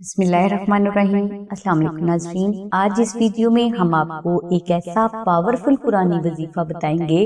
بسم اللہ الرحمن الرحیم۔ السلام علیکم ناظرین، آج اس ویڈیو میں ہم آپ کو ایک ایسا پاورفل قرآنی وظیفہ بتائیں گے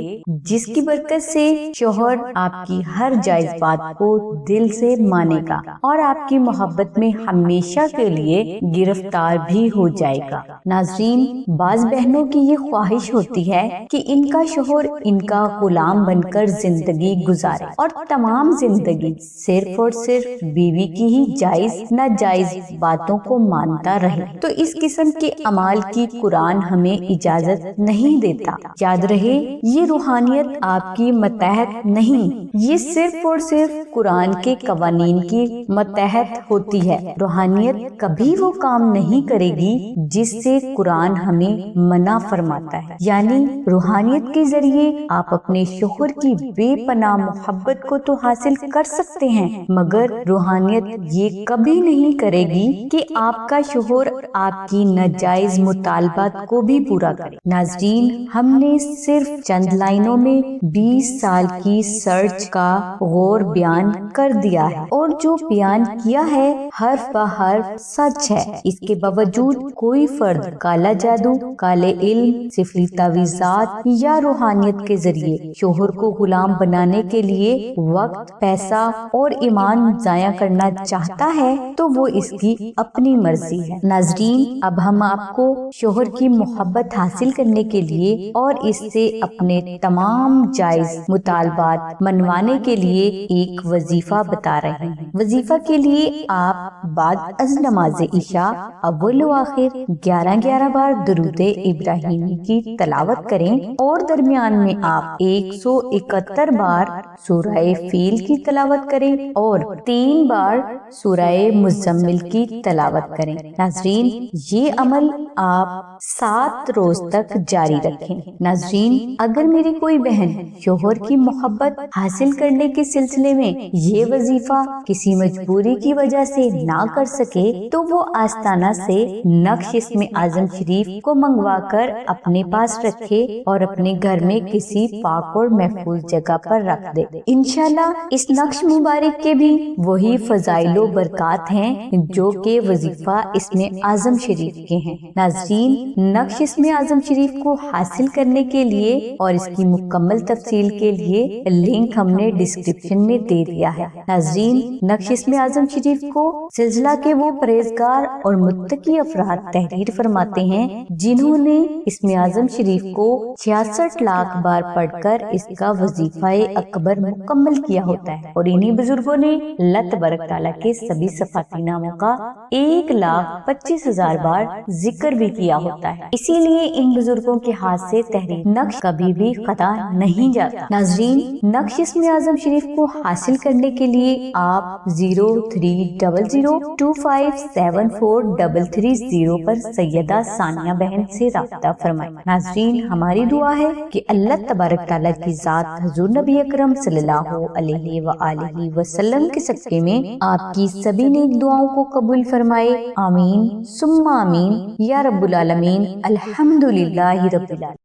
جس کی برکت سے شوہر آپ کی ہر جائز بات کو دل سے مانے گا اور آپ کی محبت میں ہمیشہ کے لیے گرفتار بھی ہو جائے گا۔ ناظرین، بعض بہنوں کی یہ خواہش ہوتی ہے کہ ان کا شوہر ان کا غلام بن کر زندگی گزارے اور تمام زندگی صرف اور صرف بیوی کی ہی جائز ناجائز باتوں کو مانتا رہے، تو اس قسم کے اعمال کی قرآن ہمیں اجازت نہیں دیتا۔ یاد رہے، یہ روحانیت آپ کی ماتحت نہیں، یہ صرف اور صرف قرآن کے قوانین کی ماتحت ہوتی ہے۔ روحانیت کبھی وہ کام نہیں کرے گی جس سے قرآن ہمیں منع فرماتا ہے، یعنی روحانیت کے ذریعے آپ اپنے شوہر کی بے پناہ محبت کو تو حاصل کر سکتے ہیں، مگر روحانیت یہ کبھی نہیں کرے گی کہ آپ کا شوہر آپ کی ناجائز مطالبات کو بھی پورا کرے۔ ناظرین، ہم نے صرف چند لائنوں میں 20 سال کی سرچ کا غور بیان کر دیا ہے، اور جو بیان کیا ہے حرف بہ حرف سچ ہے۔ اس کے باوجود کوئی فرد کالا جادو، کالے علم، سفری تعویذات یا روحانیت کے ذریعے شوہر کو غلام بنانے کے لیے وقت، پیسہ اور ایمان ضائع کرنا چاہتا ہے تو وہ اس کی اپنی مرضی ہے۔ ناظرین، اب ہم آپ کو شوہر کی محبت حاصل کرنے کے لیے اور اس سے اپنے تمام جائز مطالبات منوانے کے لیے ایک وظیفہ بتا رہے ہیں۔ وظیفہ کے لیے آپ بعد از نماز عشاء اول و آخر 11 بار درود ابراہیمی کی تلاوت کریں اور درمیان میں آپ 171 بار سورہ فیل کی تلاوت کریں اور 3 بار سورہ مزمل کی تلاوت کریں۔ ناظرین، یہ عمل آپ 7 روز تک جاری رکھیں۔ ناظرین، اگر میری کوئی بہن شوہر کی محبت حاصل کرنے کے سلسلے میں یہ وظیفہ کسی مجبوری کی وجہ سے نہ کر سکے تو وہ آستانہ سے نقش اسم اعظم شریف کو منگوا کر اپنے پاس رکھے اور اپنے گھر میں کسی پاک اور محفوظ جگہ پر رکھ دے۔ انشاءاللہ اس نقش مبارک کے بھی وہی فضائل و برکات ہیں جو کہ وظیفہ اسم اعظم شریف کے ہیں۔ ناظرین، نقش اسم اعظم شریف کو حاصل کرنے کے لیے اور اس کی مکمل تفصیل کے لیے لنک ہم نے ڈسکرپشن میں دے دیا ہے۔ ناظرین، نقش اسم اعظم شریف کو سلسلہ کے وہ پرہیزگار اور متقی افراد تحریر فرماتے ہیں جنہوں نے اسم اعظم شریف کو 66 لاکھ بار پڑھ کر اس کا وظیفہ اکبر مکمل کیا ہوتا ہے، اور انہی بزرگوں نے اللہ تبارک تعالیٰ کے سبھی صفاتی ناموں کا 1,25,000 بار ذکر بھی کیا ہوتا ہے۔ اسی لیے ان بزرگوں کے ہاتھ سے تحریر نقش کبھی بھی خطا نہیں جاتا۔ ناظرین، نقش اسم اعظم شریف کو حاصل کرنے کے لیے آپ 0300257433 پر سیدہ ثانیہ بہن سے رابطہ فرمائیں۔ ناظرین، ہماری دعا ہے کہ اللہ تبارک تعالیٰ کی ذات حضور نبی اکرم صلی اللہ علیہ وآلہ وسلم کے صدقے میں آپ کی سبھی نیک دعاؤں کو قبول فرمائے۔ آمین ثم آمین یا رب العالمین۔ الحمدللہ رب العالمین۔